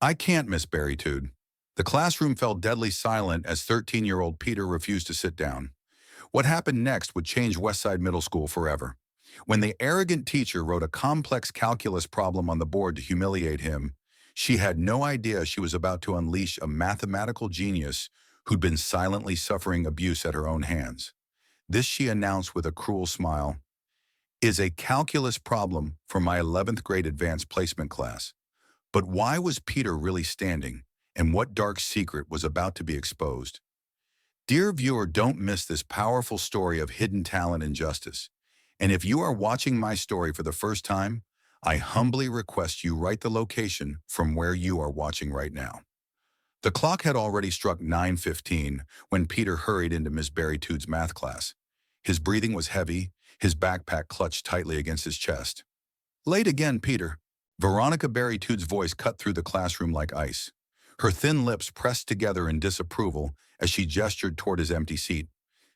I can't, Miss Berrytude. The classroom fell deadly silent as 13-year-old Peter refused to sit down. What happened next would change Westside Middle School forever. When the arrogant teacher wrote a complex calculus problem on the board to humiliate him, she had no idea she was about to unleash a mathematical genius who'd been silently suffering abuse at her own hands. This, she announced with a cruel smile, is a calculus problem for my 11th grade advanced placement class. But why was Peter really standing, and what dark secret was about to be exposed? Dear viewer, don't miss this powerful story of hidden talent and justice. And if you are watching my story for the first time, I humbly request you write the location from where you are watching right now. The clock had already struck 9:15 when Peter hurried into Miss Berrytude's math class. His breathing was heavy, his backpack clutched tightly against his chest. Late again, Peter. Veronica Berrytude's voice cut through the classroom like ice. Her thin lips pressed together in disapproval as she gestured toward his empty seat.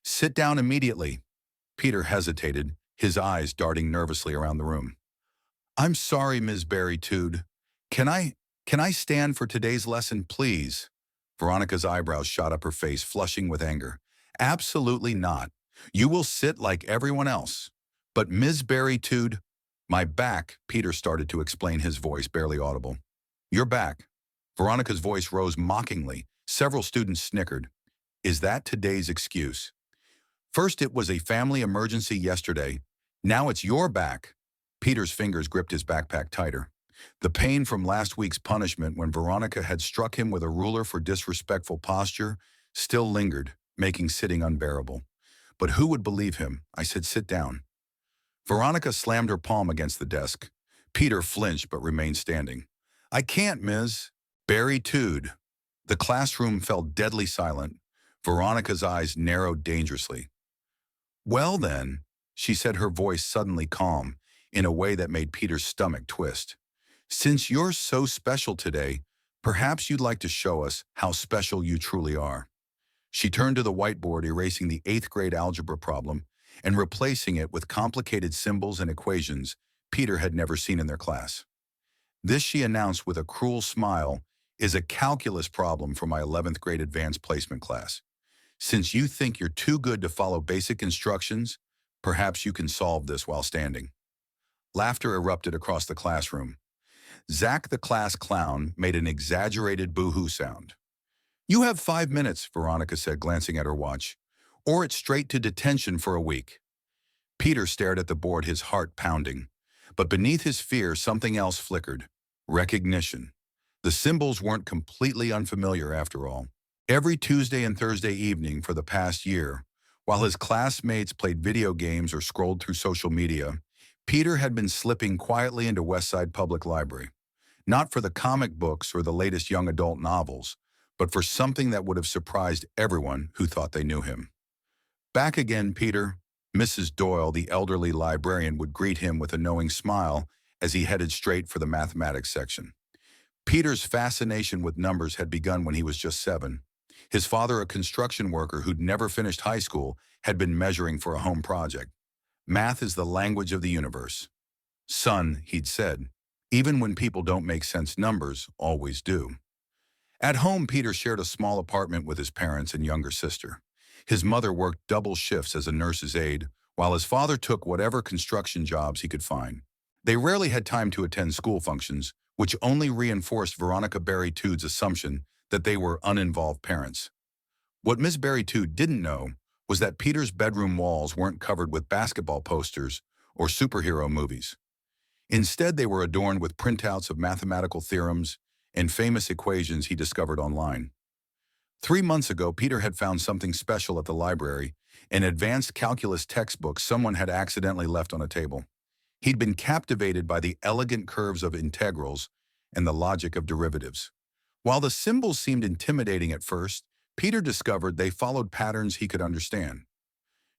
Sit down immediately. Peter hesitated, his eyes darting nervously around the room. I'm sorry, Ms. Berrytude. Can I stand for today's lesson, please? Veronica's eyebrows shot up her face, flushing with anger. Absolutely not. You will sit like everyone else. But Ms. Berrytude, my back, Peter started to explain, his voice barely audible. Your back. Veronica's voice rose mockingly. Several students snickered. Is that today's excuse? First it was a family emergency yesterday. Now it's your back. Peter's fingers gripped his backpack tighter. The pain from last week's punishment when Veronica had struck him with a ruler for disrespectful posture still lingered, making sitting unbearable. But who would believe him? I said, sit down. Veronica slammed her palm against the desk. Peter flinched but remained standing. I can't, Ms. Berrytude. The classroom fell deadly silent. Veronica's eyes narrowed dangerously. Well then, she said, her voice suddenly calm, in a way that made Peter's stomach twist. Since you're so special today, perhaps you'd like to show us how special you truly are. She turned to the whiteboard, erasing the 8th grade algebra problem and replacing it with complicated symbols and equations Peter had never seen in their class. This, she announced with a cruel smile, is a calculus problem for my 11th grade advanced placement class. Since you think you're too good to follow basic instructions, perhaps you can solve this while standing. Laughter erupted across the classroom. Zach the class clown made an exaggerated boo-hoo sound. You have 5 minutes, Veronica said, glancing at her watch, or it's straight to detention for a week. Peter stared at the board, his heart pounding. But beneath his fear, something else flickered. Recognition. The symbols weren't completely unfamiliar after all. Every Tuesday and Thursday evening for the past year, while his classmates played video games or scrolled through social media, Peter had been slipping quietly into Westside Public Library. Not for the comic books or the latest young adult novels, but for something that would have surprised everyone who thought they knew him. Back again, Peter. Mrs. Doyle, the elderly librarian, would greet him with a knowing smile as he headed straight for the mathematics section. Peter's fascination with numbers had begun when he was just 7. His father, a construction worker who'd never finished high school, had been measuring for a home project. Math is the language of the universe. Son, he'd said, even when people don't make sense, numbers always do. At home, Peter shared a small apartment with his parents and younger sister. His mother worked double shifts as a nurse's aide, while his father took whatever construction jobs he could find. They rarely had time to attend school functions, which only reinforced Veronica Berrytude's assumption that they were uninvolved parents. What Miss Berrytude didn't know was that Peter's bedroom walls weren't covered with basketball posters or superhero movies. Instead, they were adorned with printouts of mathematical theorems and famous equations he discovered online. 3 months ago, Peter had found something special at the library, an advanced calculus textbook someone had accidentally left on a table. He'd been captivated by the elegant curves of integrals and the logic of derivatives. While the symbols seemed intimidating at first, Peter discovered they followed patterns he could understand.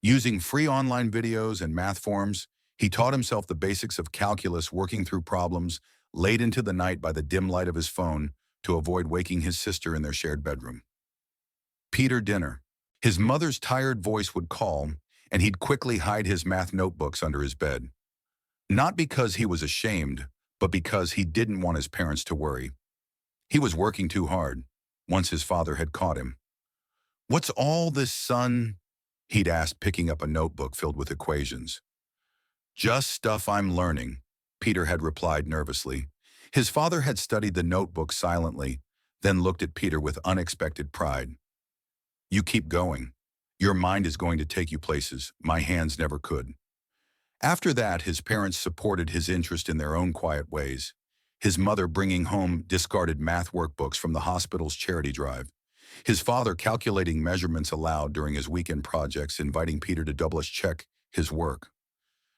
Using free online videos and math forums, he taught himself the basics of calculus, working through problems late into the night by the dim light of his phone to avoid waking his sister in their shared bedroom. Peter dinner. His mother's tired voice would call, and he'd quickly hide his math notebooks under his bed. Not because he was ashamed, but because he didn't want his parents to worry. He was working too hard, once his father had caught him. "What's all this, son?" he'd asked, picking up a notebook filled with equations. "Just stuff I'm learning," Peter had replied nervously. His father had studied the notebook silently, then looked at Peter with unexpected pride. "You keep going. Your mind is going to take you places my hands never could." After that, his parents supported his interest in their own quiet ways, his mother bringing home discarded math workbooks from the hospital's charity drive, his father calculating measurements aloud during his weekend projects, inviting Peter to double-check his work.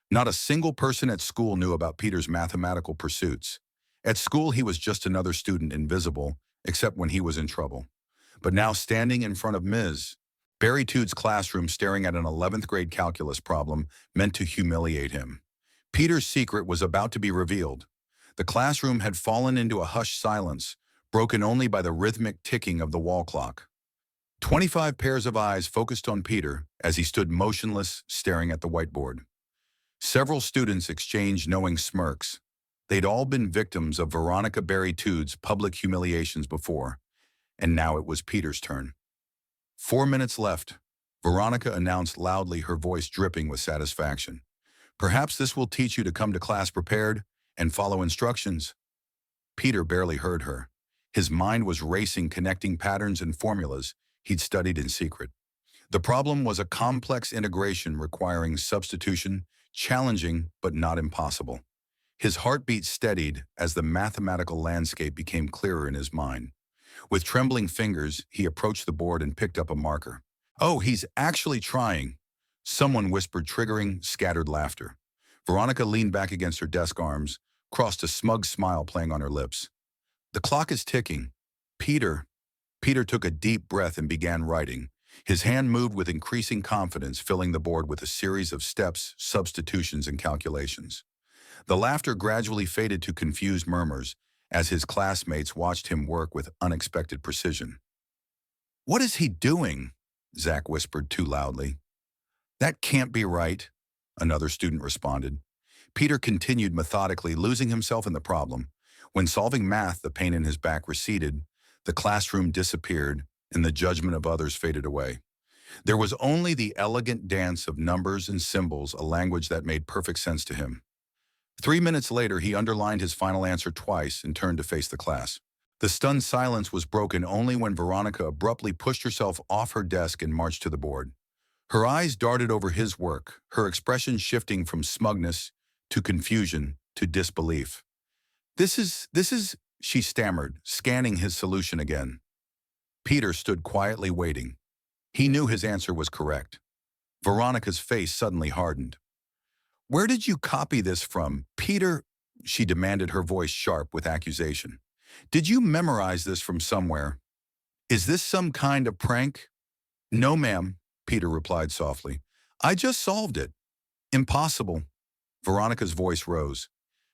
Not a single person at school knew about Peter's mathematical pursuits. At school, he was just another student, invisible, except when he was in trouble. But now, standing in front of Ms. Berrytude's classroom staring at an 11th grade calculus problem meant to humiliate him. Peter's secret was about to be revealed. The classroom had fallen into a hushed silence, broken only by the rhythmic ticking of the wall clock. 25 pairs of eyes focused on Peter as he stood motionless, staring at the whiteboard. Several students exchanged knowing smirks. They'd all been victims of Veronica Berrytude's public humiliations before, and now it was Peter's turn. 4 minutes left. Veronica announced loudly, her voice dripping with satisfaction. "Perhaps this will teach you to come to class prepared and follow instructions." Peter barely heard her. His mind was racing, connecting patterns and formulas he'd studied in secret. The problem was a complex integration requiring substitution, challenging but not impossible. His heartbeat steadied as the mathematical landscape became clearer in his mind. With trembling fingers, he approached the board and picked up a marker. "Oh, he's actually trying," someone whispered, triggering scattered laughter. Veronica leaned back against her desk, arms crossed, a smug smile playing on her lips. "The clock is ticking." Peter took a deep breath and began writing. His hand moved with increasing confidence, filling the board with a series of steps, substitutions, and calculations. The laughter gradually faded to confused murmurs as his classmates watched him work with unexpected precision. "What is he doing?" Zach whispered too loudly. "That can't be right," another student responded. Peter continued methodically, losing himself in the problem. When solving math, the pain in his back receded, the classroom disappeared, and the judgment of others faded away. There was only the elegant dance of numbers and symbols, a language that made perfect sense to him. 3 minutes later, he underlined his final answer twice and turned to face the class. The stunned silence was broken only when Veronica abruptly pushed herself off her desk and marched to the board. Her eyes darted over his work, her expression shifting from smugness to confusion to disbelief. This is, she stammered, scanning his solution again. Peter stood quietly waiting. He knew his answer was correct. Veronica's face suddenly hardened. "Where did you copy this from, Peter?" she demanded, her voice sharp with accusation. "Did you memorize this from somewhere? Is this some kind of prank?" "No, ma'am," Peter replied softly. "I just solved it." "Impossible." Veronica's voice rose.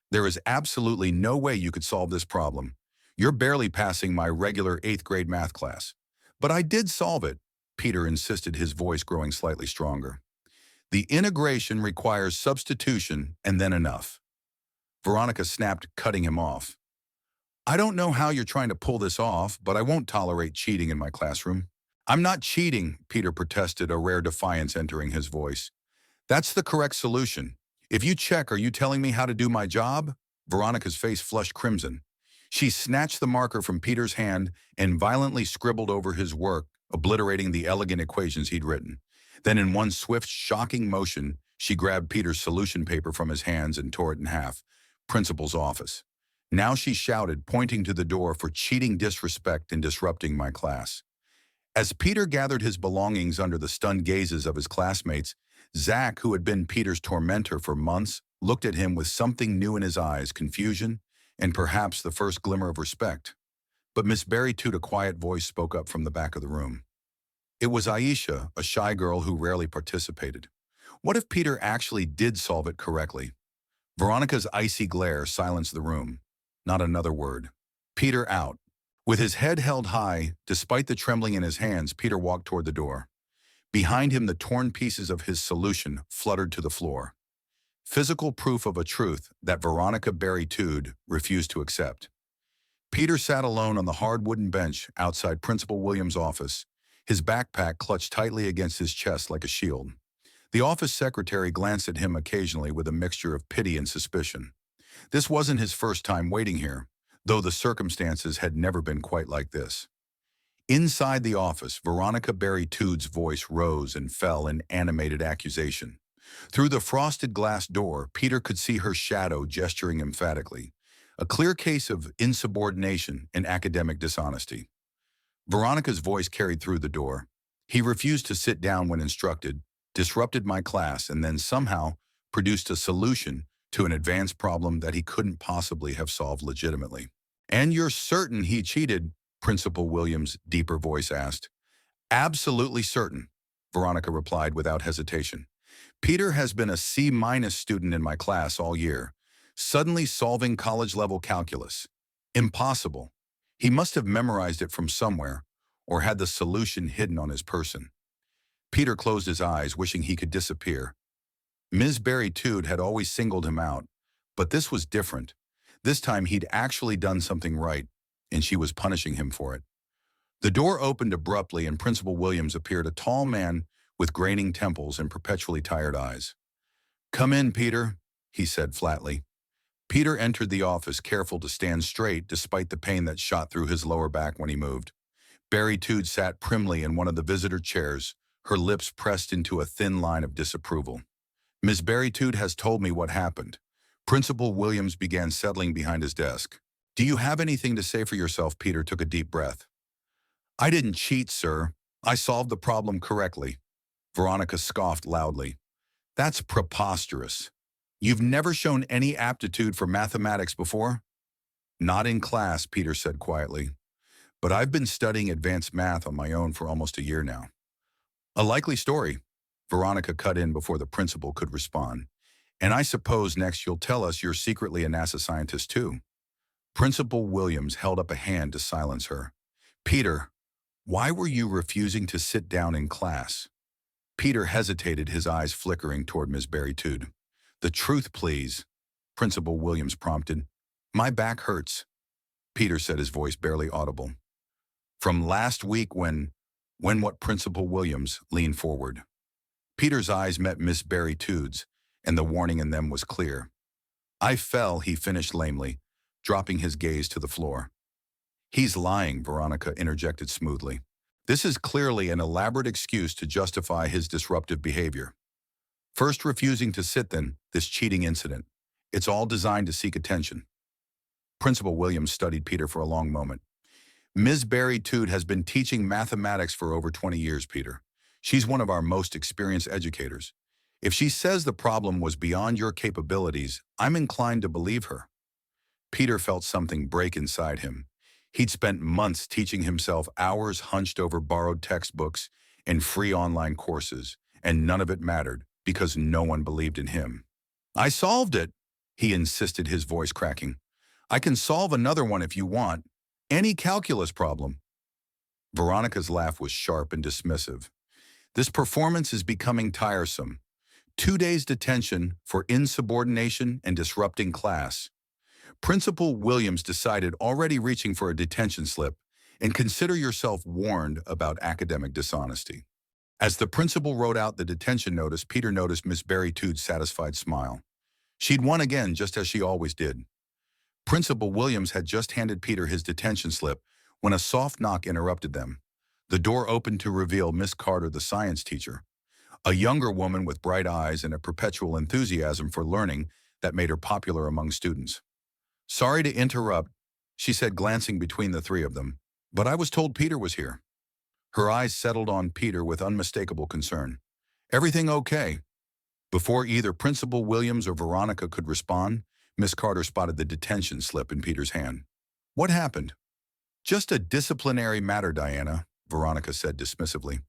"There is absolutely no way you could solve this problem. You're barely passing my regular 8th grade math class." "But I did solve it," Peter insisted, his voice growing slightly stronger. "The integration requires substitution and then enough." Veronica snapped, cutting him off. "I don't know how you're trying to pull this off, but I won't tolerate cheating in my classroom." "I'm not cheating," Peter protested, a rare defiance entering his voice. "That's the correct solution. If you check, are you telling me how to do my job?" Veronica's face flushed crimson. She snatched the marker from Peter's hand and violently scribbled over his work, obliterating the elegant equations he'd written. Then in one swift, shocking motion, she grabbed Peter's solution paper from his hands and tore it in half. "Principal's office." Now she shouted, pointing to the door, "For cheating, disrespect, and disrupting my class." As Peter gathered his belongings under the stunned gazes of his classmates, Zach, who had been Peter's tormentor for months, looked at him with something new in his eyes, confusion, and perhaps the first glimmer of respect. But Miss Berrytude, a quiet voice, spoke up from the back of the room. It was Aisha, a shy girl who rarely participated. What if Peter actually did solve it correctly? Veronica's icy glare silenced the room. Not another word. Peter out. With his head held high, despite the trembling in his hands, Peter walked toward the door. Behind him, the torn pieces of his solution fluttered to the floor. Physical proof of a truth that Veronica Berrytude refused to accept. Peter sat alone on the hard wooden bench outside Principal Williams' office, his backpack clutched tightly against his chest like a shield. The office secretary glanced at him occasionally with a mixture of pity and suspicion. This wasn't his first time waiting here, though the circumstances had never been quite like this. Inside the office, Veronica Barry Tood's voice rose and fell in animated accusation. Through the frosted glass door, Peter could see her shadow gesturing emphatically, a clear case of insubordination and academic dishonesty. Veronica's voice carried through the door. He refused to sit down when instructed, disrupted my class, and then somehow produced a solution to an advanced problem that he couldn't possibly have solved legitimately. "And you're certain he cheated?" Principal Williams' deeper voice asked. "Absolutely certain," Veronica replied without hesitation. "Peter has been a C- student in my class all year, suddenly solving college-level calculus. Impossible. He must have memorized it from somewhere or had the solution hidden on his person." Peter closed his eyes, wishing he could disappear. Ms. Barry Tood had always singled him out, but this was different. This time he'd actually done something right, and she was punishing him for it. The door opened abruptly and Principal Williams appeared, a tall man with graining temples and perpetually tired eyes. "Come in, Peter," he said flatly. Peter entered the office, careful to stand straight despite the pain that shot through his lower back when he moved. Barry Tood sat primly in one of the visitor chairs, her lips pressed into a thin line of disapproval. "Miss Barry Tood has told me what happened." Principal Williams began settling behind his desk. "Do you have anything to say for yourself?" Peter took a deep breath. "I didn't cheat, sir. I solved the problem correctly." Veronica scoffed loudly. "That's preposterous. You've never shown any aptitude for mathematics before?" "Not in class," Peter said quietly. "But I've been studying advanced math on my own for almost a year now." "A likely story," Veronica cut in before the principal could respond. "And I suppose next you'll tell us you're secretly a NASA scientist too." Principal Williams held up a hand to silence her. "Peter, why were you refusing to sit down in class?" Peter hesitated, his eyes flickering toward Miss Barry Tood. "The truth, please," Principal Williams prompted. "My back hurts," Peter said, his voice barely audible. "From last week when what?" Principal Williams leaned forward. Peter's eyes met Miss Barry Tood's, and the warning in them was clear. "I fell," he finished lamely, dropping his gaze to the floor. "He's lying," Veronica interjected smoothly. "This is clearly an elaborate excuse to justify his disruptive behavior. First refusing to sit, then this cheating incident. It's all designed to seek attention." Principal Williams studied Peter for a long moment. "Ms. Barry Tood has been teaching mathematics for over 20 years, Peter. She's one of our most experienced educators. If she says the problem was beyond your capabilities, I'm inclined to believe her." Peter felt something break inside him. He'd spent months teaching himself, hours hunched over borrowed textbooks and free online courses, and none of it mattered because no one believed in him. "I solved it," he insisted, his voice cracking. "I can solve another one if you want. Any calculus problem." Veronica's laugh was sharp and dismissive. "This performance is becoming tiresome. 2 days detention for insubordination and disrupting class." Principal Williams decided, already reaching for a detention slip, "and consider yourself warned about academic dishonesty." As the principal wrote out the detention notice, Peter noticed Miss Barry Tood's satisfied smile. She'd won again, just as she always did. Principal Williams had just handed Peter his detention slip when a soft knock interrupted them. The door opened to reveal Miss Carter, the science teacher, a younger woman with bright eyes and a perpetual enthusiasm for learning that made her popular among students. "Sorry to interrupt," she said, glancing between the three of them, "but I was told Peter was here." Her eyes settled on Peter with unmistakable concern. "Everything okay?" Before either Principal Williams or Veronica could respond, Miss Carter spotted the detention slip in Peter's hand. "What happened?" "Just a disciplinary matter, Diana," Veronica said dismissively.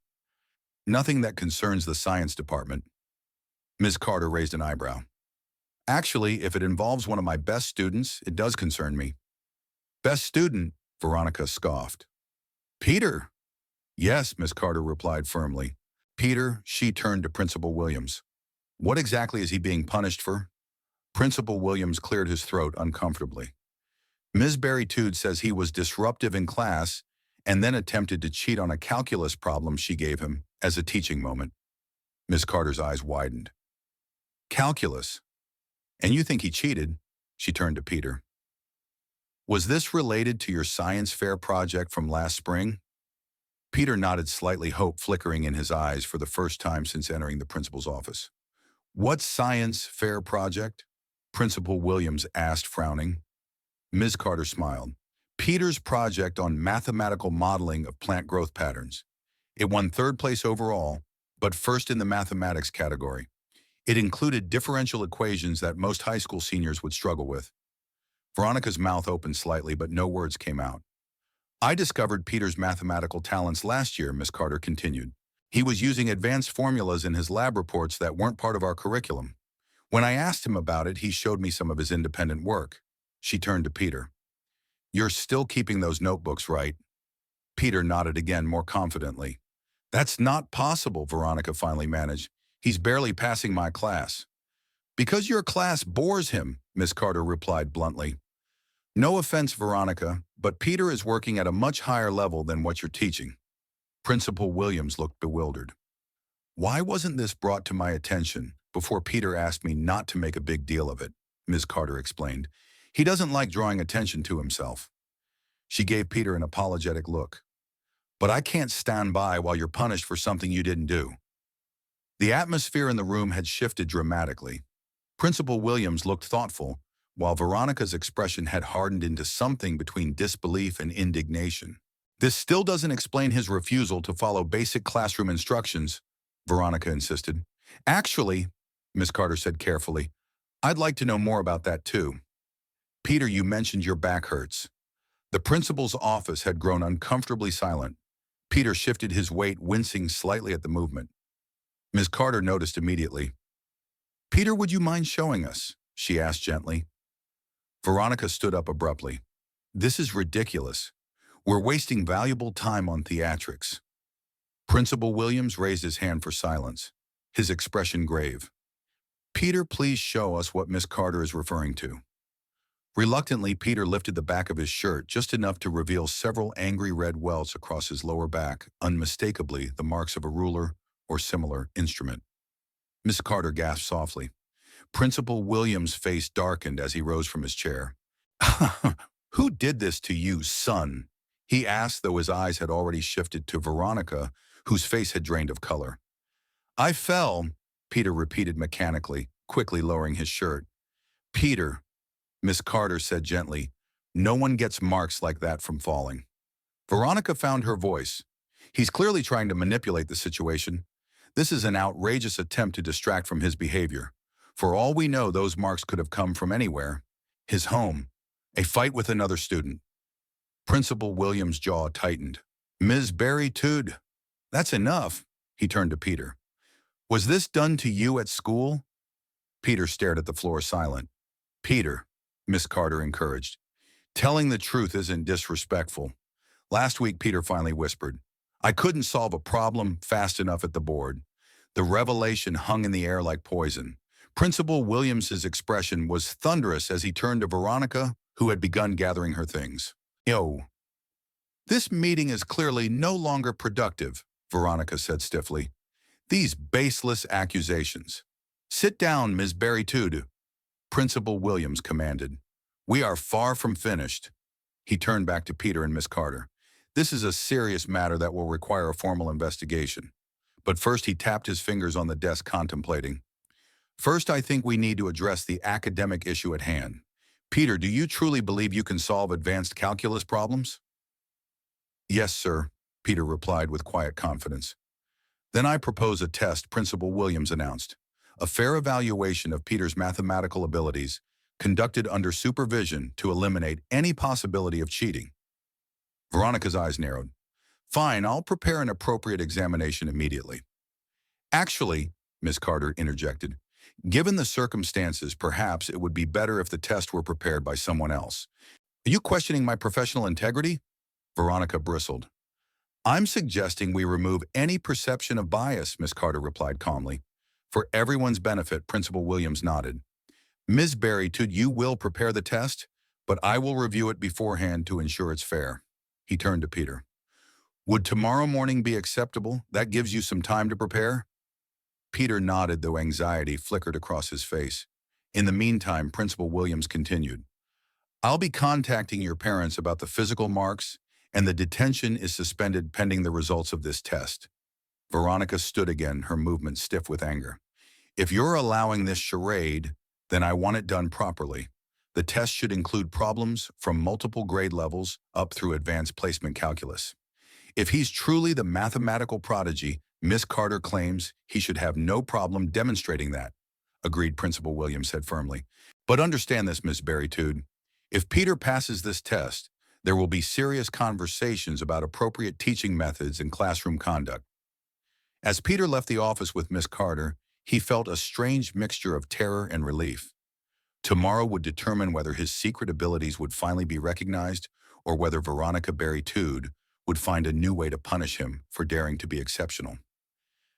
"Nothing that concerns the science department." Ms. Carter raised an eyebrow. "Actually, if it involves one of my best students, it does concern me." "Best student?" Veronica scoffed. "Peter." "Yes," Miss Carter replied firmly. "Peter," she turned to Principal Williams. "What exactly is he being punished for?" Principal Williams cleared his throat uncomfortably. Ms. Berry-Tude says he was disruptive in class and then attempted to cheat on a calculus problem she gave him as a teaching moment. Ms. Carter's eyes widened. Calculus? And you think he cheated? She turned to Peter. Was this related to your science fair project from last spring? Peter nodded slightly, hope flickering in his eyes for the first time since entering the principal's office. What science fair project? Principal Williams asked, frowning. Ms. Carter smiled. Peter's project on mathematical modeling of plant growth patterns. It won third place overall, but first in the mathematics category. It included differential equations that most high school seniors would struggle with. Veronica's mouth opened slightly, but no words came out. I discovered Peter's mathematical talents last year, Miss Carter continued. He was using advanced formulas in his lab reports that weren't part of our curriculum. When I asked him about it, he showed me some of his independent work. She turned to Peter. You're still keeping those notebooks, right? Peter nodded again, more confidently. That's not possible, Veronica finally managed. He's barely passing my class. Because your class bores him, Miss Carter replied bluntly. No offense, Veronica, but Peter is working at a much higher level than what you're teaching. Principal Williams looked bewildered. Why wasn't this brought to my attention before Peter asked me not to make a big deal of it? Ms. Carter explained. He doesn't like drawing attention to himself. She gave Peter an apologetic look. But I can't stand by while you're punished for something you didn't do. The atmosphere in the room had shifted dramatically. Principal Williams looked thoughtful, while Veronica's expression had hardened into something between disbelief and indignation. This still doesn't explain his refusal to follow basic classroom instructions, Veronica insisted. Actually, Miss Carter said carefully, I'd like to know more about that too. Peter, you mentioned your back hurts. The principal's office had grown uncomfortably silent. Peter shifted his weight, wincing slightly at the movement. Ms. Carter noticed immediately. Peter, would you mind showing us? She asked gently. Veronica stood up abruptly. This is ridiculous. We're wasting valuable time on theatrics. Principal Williams raised his hand for silence, his expression grave. Peter, please show us what Miss Carter is referring to. Reluctantly, Peter lifted the back of his shirt just enough to reveal several angry red welts across his lower back, unmistakably the marks of a ruler or similar instrument. Miss Carter gasped softly. Principal Williams' face darkened as he rose from his chair. Who did this to you, son? He asked, though his eyes had already shifted to Veronica, whose face had drained of color. I fell, Peter repeated mechanically, quickly lowering his shirt. Peter, Miss Carter said gently, no one gets marks like that from falling. Veronica found her voice. He's clearly trying to manipulate the situation. This is an outrageous attempt to distract from his behavior. For all we know, those marks could have come from anywhere. His home. A fight with another student. Principal Williams' jaw tightened. Ms. Berry-Tude, that's enough, he turned to Peter. Was this done to you at school? Peter stared at the floor, silent. Peter, Miss Carter encouraged. Telling the truth isn't disrespectful. Last week, Peter finally whispered. I couldn't solve a problem fast enough at the board. The revelation hung in the air like poison. Principal Williams's expression was thunderous as he turned to Veronica, who had begun gathering her things. Yo. This meeting is clearly no longer productive, Veronica said stiffly. These baseless accusations. Sit down, Ms. Berry-Tude, Principal Williams commanded. We are far from finished. He turned back to Peter and Miss Carter. This is a serious matter that will require a formal investigation. But first he tapped his fingers on the desk, contemplating. First, I think we need to address the academic issue at hand. Peter, do you truly believe you can solve advanced calculus problems? Yes, sir, Peter replied with quiet confidence. Then I propose a test, Principal Williams announced. A fair evaluation of Peter's mathematical abilities, conducted under supervision to eliminate any possibility of cheating. Veronica's eyes narrowed. Fine, I'll prepare an appropriate examination immediately. Actually, Miss Carter interjected, given the circumstances, perhaps it would be better if the test were prepared by someone else. Are you questioning my professional integrity? Veronica bristled. I'm suggesting we remove any perception of bias, Miss Carter replied calmly. For everyone's benefit, Principal Williams nodded. Ms. Berry-Tude, you will prepare the test, but I will review it beforehand to ensure it's fair." He turned to Peter. "Would tomorrow morning be acceptable? That gives you some time to prepare?" Peter nodded, though anxiety flickered across his face. In the meantime, Principal Williams continued. "I'll be contacting your parents about the physical marks, and the detention is suspended pending the results of this test." Veronica stood again, her movement stiff with anger. "If you're allowing this charade, then I want it done properly. The test should include problems from multiple grade levels up through advanced placement calculus. If he's truly the mathematical prodigy Miss Carter claims, he should have no problem demonstrating that," agreed Principal Williams said firmly. "But understand this, Miss Berrytude. If Peter passes this test, there will be serious conversations about appropriate teaching methods and classroom conduct." As Peter left the office with Miss Carter, he felt a strange mixture of terror and relief. Tomorrow would determine whether his secret abilities would finally be recognized or whether Veronica Berrytude would find a new way to punish him for daring to be exceptional.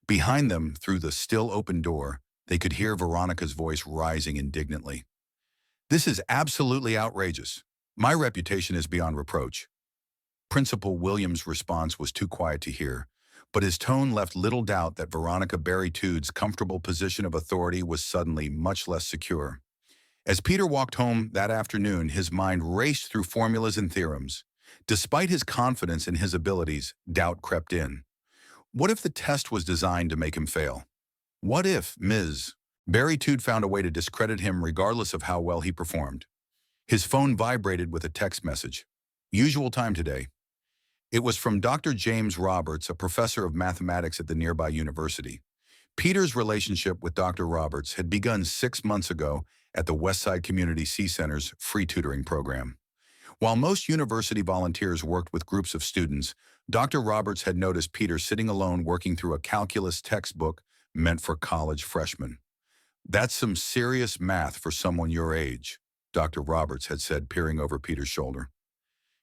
Behind them, through the still open door, they could hear Veronica's voice rising indignantly. "This is absolutely outrageous. My reputation is beyond reproach." Principal Williams' response was too quiet to hear, but his tone left little doubt that Veronica Berrytude's comfortable position of authority was suddenly much less secure. As Peter walked home that afternoon, his mind raced through formulas and theorems. Despite his confidence in his abilities, doubt crept in. What if the test was designed to make him fail? What if Ms. Berrytude found a way to discredit him regardless of how well he performed? His phone vibrated with a text message. "Usual time today." It was from Dr. James Roberts, a professor of mathematics at the nearby university. Peter's relationship with Dr. Roberts had begun 6 months ago at the Westside Community C Center's free tutoring program. While most university volunteers worked with groups of students, Dr. Roberts had noticed Peter sitting alone working through a calculus textbook meant for college freshmen. "That's some serious math for someone your age," Dr. Roberts had said, peering over Peter's shoulder.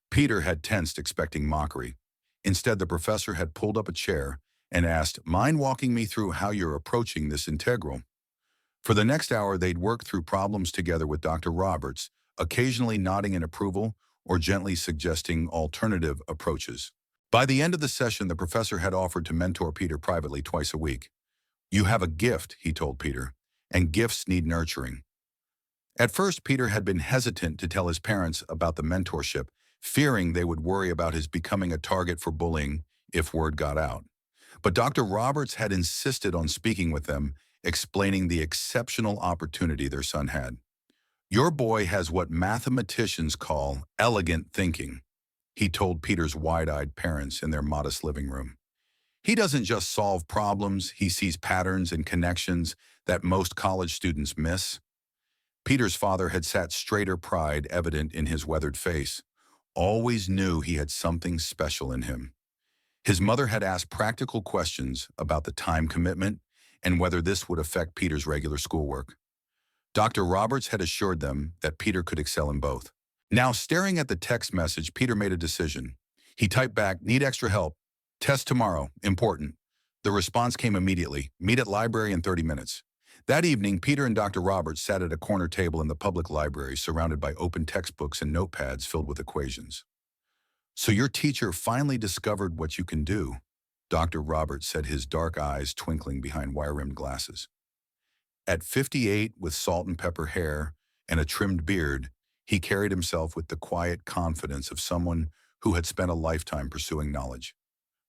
Peter had tensed, expecting mockery. Instead, the professor had pulled up a chair and asked, "Mind walking me through how you're approaching this integral?" For the next hour, they'd worked through problems together with Dr. Roberts, occasionally nodding in approval or gently suggesting alternative approaches. By the end of the session, the professor had offered to mentor Peter privately twice a week. "You have a gift," he told Peter, "and gifts need nurturing." At first, Peter had been hesitant to tell his parents about the mentorship, fearing they would worry about his becoming a target for bullying if word got out. But Dr. Roberts had insisted on speaking with them, explaining the exceptional opportunity their son had. "Your boy has what mathematicians call elegant thinking," he told Peter's wide-eyed parents in their modest living room. "He doesn't just solve problems, he sees patterns and connections that most college students miss." Peter's father had sat straighter, pride evident in his weathered face. Always knew he had something special in him. His mother had asked practical questions about the time commitment and whether this would affect Peter's regular schoolwork. Dr. Roberts had assured them that Peter could excel in both. Now, staring at the text message, Peter made a decision. He typed back, "Need extra help. Test tomorrow. Important." The response came immediately. "Meet at library in 30 minutes. That evening, Peter and Dr. Roberts sat at a corner table in the public library, surrounded by open textbooks and notepads filled with equations. "So your teacher finally discovered what you can do," Dr. Roberts said, his dark eyes twinkling behind wire-rimmed glasses. At 58, with salt and pepper hair and a trimmed beard, he carried himself with the quiet confidence of someone who had spent a lifetime pursuing knowledge.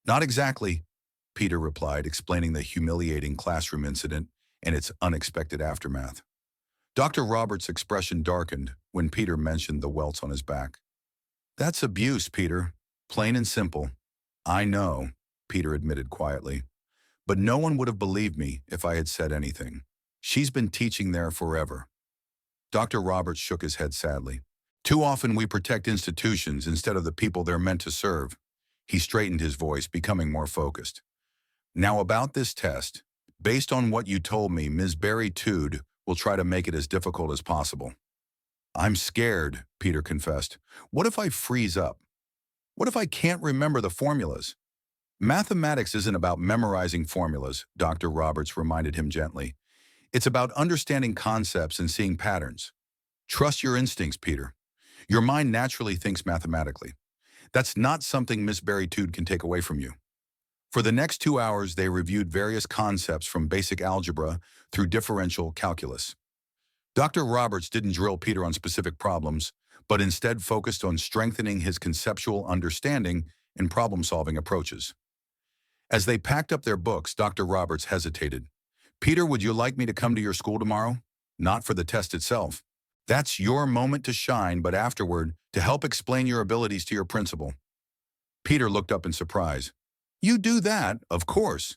"Not exactly," Peter replied, explaining the humiliating classroom incident and its unexpected aftermath. Dr. Roberts' expression darkened when Peter mentioned the welts on his back. "That's abuse, Peter. Plain and simple." "I know," Peter admitted quietly. "But no one would have believed me if I had said anything. She's been teaching there forever." Dr. Roberts shook his head sadly. "Too often we protect institutions instead of the people they're meant to serve." He straightened his voice, becoming more focused. "Now about this test. Based on what you told me, Ms. Berrytude will try to make it as difficult as possible." "I'm scared," Peter confessed. "What if I freeze up? What if I can't remember the formulas?" "Mathematics isn't about memorizing formulas," Dr. Roberts reminded him gently. "It's about understanding concepts and seeing patterns. Trust your instincts, Peter. Your mind naturally thinks mathematically. That's not something Miss Berrytude can take away from you. For the next 2 hours, they reviewed various concepts from basic algebra through differential calculus. Dr. Roberts didn't drill Peter on specific problems, but instead focused on strengthening his conceptual understanding and problem-solving approaches. As they packed up their books, Dr. Roberts hesitated. "Peter, would you like me to come to your school tomorrow? Not for the test itself. That's your moment to shine, but afterward, to help explain your abilities to your principal." Peter looked up in surprise. "You do that, of course."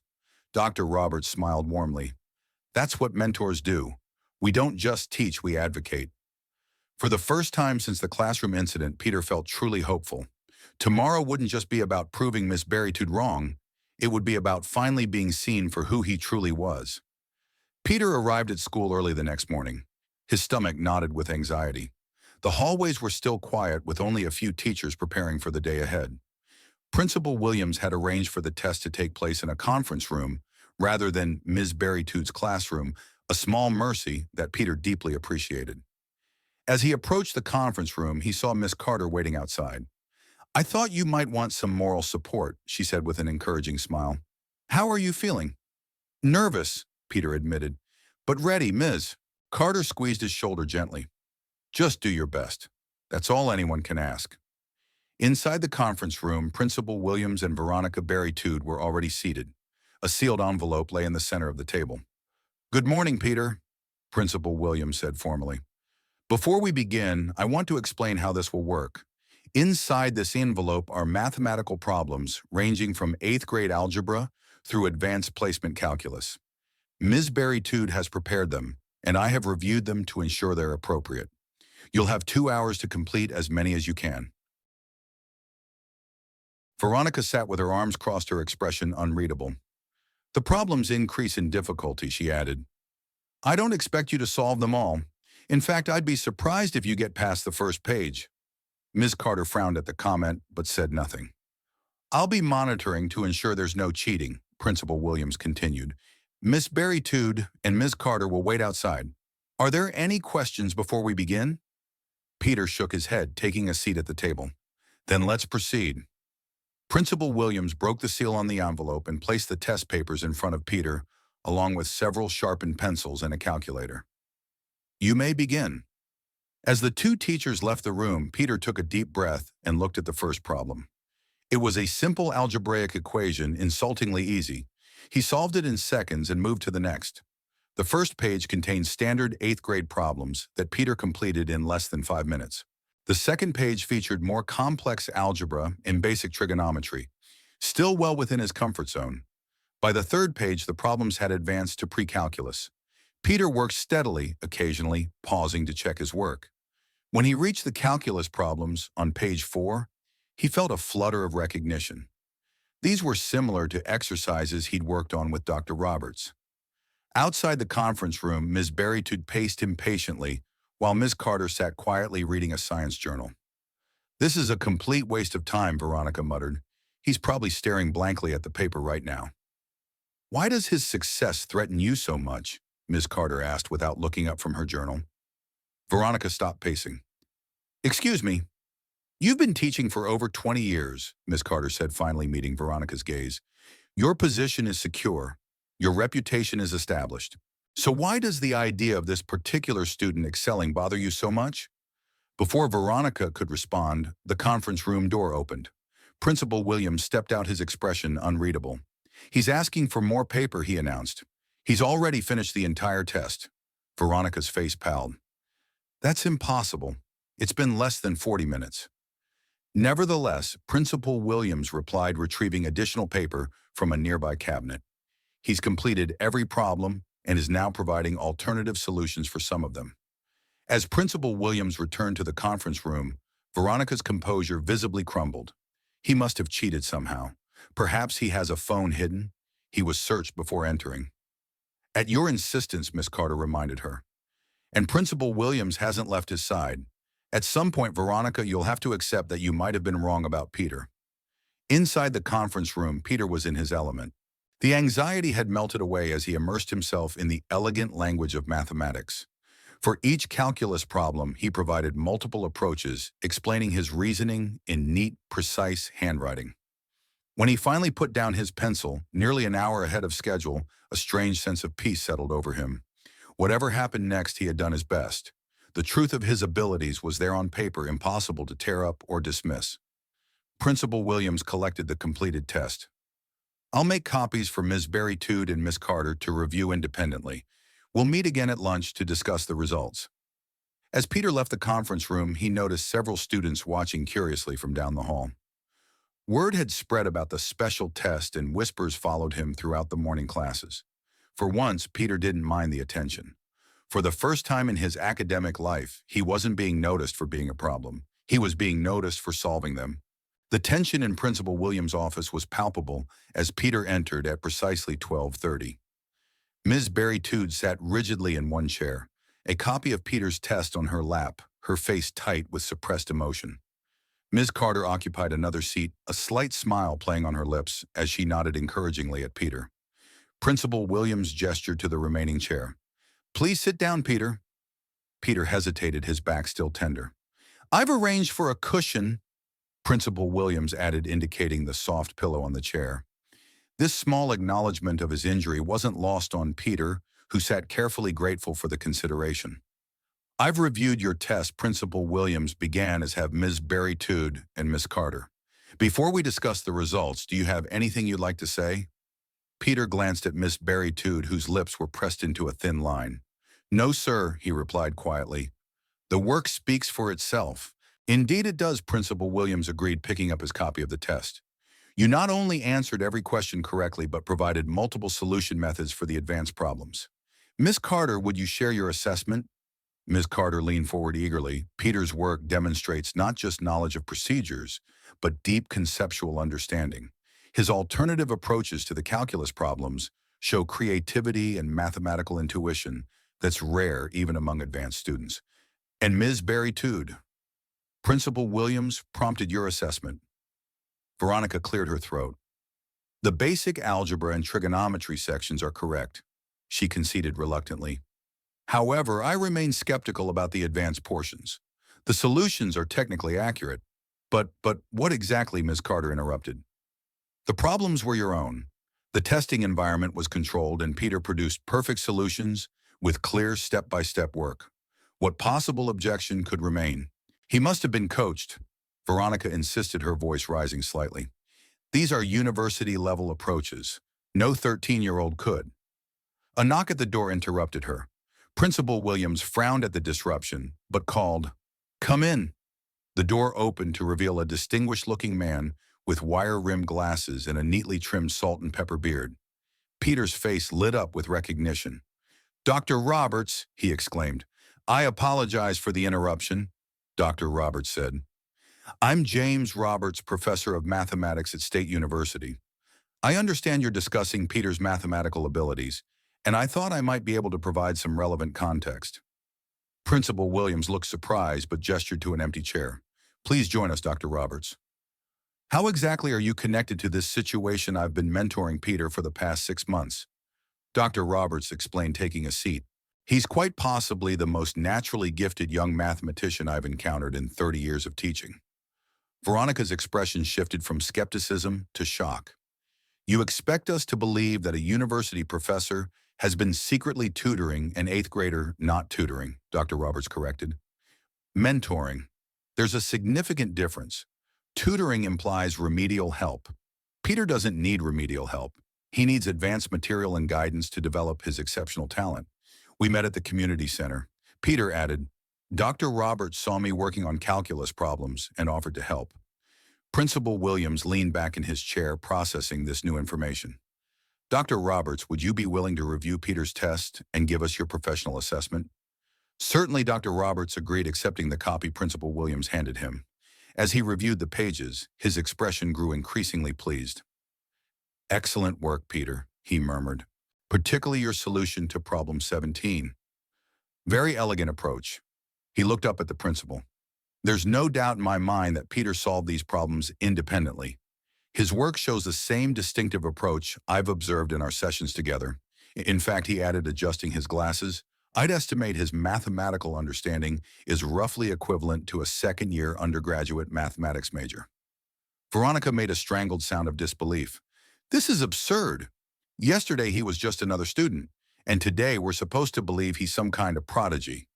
Dr. Roberts smiled warmly. "That's what mentors do. We don't just teach, we advocate." For the first time since the classroom incident, Peter felt truly hopeful. Tomorrow wouldn't just be about proving Miss Berrytude wrong. It would be about finally being seen for who he truly was. Peter arrived at school early the next morning. His stomach knotted with anxiety. The hallways were still quiet, with only a few teachers preparing for the day ahead. Principal Williams had arranged for the test to take place in a conference room rather than Ms. Berrytude's classroom, a small mercy that Peter deeply appreciated. As he approached the conference room, he saw Miss Carter waiting outside. "I thought you might want some moral support," she said with an encouraging smile. "How are you feeling?" "Nervous," Peter admitted, "but ready, Ms." Carter squeezed his shoulder gently. "Just do your best. That's all anyone can ask." Inside the conference room, Principal Williams and Veronica Berrytude were already seated. A sealed envelope lay in the center of the table. "Good morning, Peter," Principal Williams said formally. "Before we begin, I want to explain how this will work. Inside this envelope are mathematical problems ranging from 8th grade algebra through advanced placement calculus. Ms. Berrytude has prepared them, and I have reviewed them to ensure they're appropriate. You'll have 2 hours to complete as many as you can." Veronica sat with her arms crossed, her expression unreadable. "The problems increase in difficulty," she added. "I don't expect you to solve them all. In fact, I'd be surprised if you get past the first page." Ms. Carter frowned at the comment, but said nothing. "I'll be monitoring to ensure there's no cheating," Principal Williams continued. "Miss Berrytude and Ms. Carter will wait outside. Are there any questions before we begin?" Peter shook his head, taking a seat at the table. "Then let's proceed." Principal Williams broke the seal on the envelope and placed the test papers in front of Peter, along with several sharpened pencils and a calculator. "You may begin." As the two teachers left the room, Peter took a deep breath and looked at the first problem. It was a simple algebraic equation, insultingly easy. He solved it in seconds and moved to the next. The first page contained standard 8th grade problems that Peter completed in less than 5 minutes. The second page featured more complex algebra and basic trigonometry, still well within his comfort zone. By the third page, the problems had advanced to pre-calculus. Peter worked steadily, occasionally pausing to check his work. When he reached the calculus problems on page 4, he felt a flutter of recognition. These were similar to exercises he'd worked on with Dr. Roberts. Outside the conference room, Ms. Berrytude paced impatiently, while Ms. Carter sat quietly reading a science journal. "This is a complete waste of time," Veronica muttered. "He's probably staring blankly at the paper right now." "Why does his success threaten you so much?" Ms. Carter asked without looking up from her journal. Veronica stopped pacing. "Excuse me. You've been teaching for over 20 years, Ms. Carter said, finally meeting Veronica's gaze. "Your position is secure. Your reputation is established. So why does the idea of this particular student excelling bother you so much?" Before Veronica could respond, the conference room door opened. Principal Williams stepped out, his expression unreadable. "He's asking for more paper," he announced. "He's already finished the entire test." Veronica's face palled. "That's impossible. It's been less than 40 minutes. Nevertheless, Principal Williams replied, retrieving additional paper from a nearby cabinet. "He's completed every problem and is now providing alternative solutions for some of them." As Principal Williams returned to the conference room, Veronica's composure visibly crumbled. He must have cheated somehow. Perhaps he has a phone hidden. He was searched before entering. "At your insistence," Miss Carter reminded her. "And Principal Williams hasn't left his side. At some point, Veronica, you'll have to accept that you might have been wrong about Peter." Inside the conference room, Peter was in his element. The anxiety had melted away as he immersed himself in the elegant language of mathematics. For each calculus problem, he provided multiple approaches, explaining his reasoning in neat, precise handwriting. When he finally put down his pencil, nearly an hour ahead of schedule, a strange sense of peace settled over him. Whatever happened next, he had done his best. The truth of his abilities was there on paper, impossible to tear up or dismiss. Principal Williams collected the completed test. "I'll make copies for Ms. Berry-Tude and Miss Carter to review independently. We'll meet again at lunch to discuss the results." As Peter left the conference room, he noticed several students watching curiously from down the hall. Word had spread about the special test, and whispers followed him throughout the morning classes. For once, Peter didn't mind the attention. For the first time in his academic life, he wasn't being noticed for being a problem. He was being noticed for solving them. The tension in Principal Williams' office was palpable as Peter entered at precisely 12:30. Ms. Berry-Tude sat rigidly in one chair, a copy of Peter's test on her lap, her face tight with suppressed emotion. Ms. Carter occupied another seat, a slight smile playing on her lips as she nodded encouragingly at Peter. Principal Williams gestured to the remaining chair. "Please sit down, Peter." Peter hesitated, his back still tender. "I've arranged for a cushion," Principal Williams added, indicating the soft pillow on the chair. This small acknowledgement of his injury wasn't lost on Peter, who sat carefully grateful for the consideration. "I've reviewed your test," Principal Williams began, as have Ms. Berry-Tude and Miss Carter. "Before we discuss the results, do you have anything you'd like to say?" Peter glanced at Miss Berry-Tude, whose lips were pressed into a thin line. "No, sir," he replied quietly. "The work speaks for itself." "Indeed it does," Principal Williams agreed, picking up his copy of the test. "You not only answered every question correctly, but provided multiple solution methods for the advanced problems. Miss Carter, would you share your assessment?" Ms. Carter leaned forward eagerly. "Peter's work demonstrates not just knowledge of procedures, but deep conceptual understanding. His alternative approaches to the calculus problems show creativity and mathematical intuition that's rare even among advanced students." "And Ms. Berry-Tude, Principal Williams prompted your assessment." Veronica cleared her throat. "The basic algebra and trigonometry sections are correct," she conceded reluctantly. "However, I remain skeptical about the advanced portions. The solutions are technically accurate." But what exactly?" Ms. Carter interrupted. "The problems were your own. The testing environment was controlled, and Peter produced perfect solutions with clear step-by-step work. What possible objection could remain? He must have been coached," Veronica insisted, her voice rising slightly. "These are university-level approaches. No 13-year-old could." A knock at the door interrupted her. Principal Williams frowned at the disruption, but called, "Come in." The door opened to reveal a distinguished-looking man with wire-rimmed glasses and a neatly trimmed salt and pepper beard. Peter's face lit up with recognition. "Dr. Roberts," he exclaimed. "I apologize for the interruption," Dr. Roberts said. "I'm James Roberts, professor of mathematics at State University. I understand you're discussing Peter's mathematical abilities, and I thought I might be able to provide some relevant context." Principal Williams looked surprised but gestured to an empty chair. "Please join us, Dr. Roberts." "How exactly are you connected to this situation? I've been mentoring Peter for the past 6 months." Dr. Roberts explained, taking a seat. "He's quite possibly the most naturally gifted young mathematician I've encountered in 30 years of teaching." Veronica's expression shifted from skepticism to shock. "You expect us to believe that a university professor has been secretly tutoring an 8th grader?" "Not tutoring," Dr. Roberts corrected. "Mentoring. There's a significant difference. Tutoring implies remedial help. Peter doesn't need remedial help. He needs advanced material and guidance to develop his exceptional talent. We met at the community center." Peter added, "Dr. Roberts saw me working on calculus problems and offered to help." Principal Williams leaned back in his chair, processing this new information. "Dr. Roberts, would you be willing to review Peter's test and give us your professional assessment?" "Certainly," Dr. Roberts agreed, accepting the copy Principal Williams handed him. As he reviewed the pages, his expression grew increasingly pleased. "Excellent work, Peter," he murmured. "Particularly your solution to problem 17. Very elegant approach." He looked up at the principal. "There's no doubt in my mind that Peter solved these problems independently. His work shows the same distinctive approach I've observed in our sessions together." In fact, he added, adjusting his glasses, I'd estimate his mathematical understanding is roughly equivalent to a second-year undergraduate mathematics major. Veronica made a strangled sound of disbelief. This is absurd. Yesterday he was just another student, and today we're supposed to believe he's some kind of prodigy.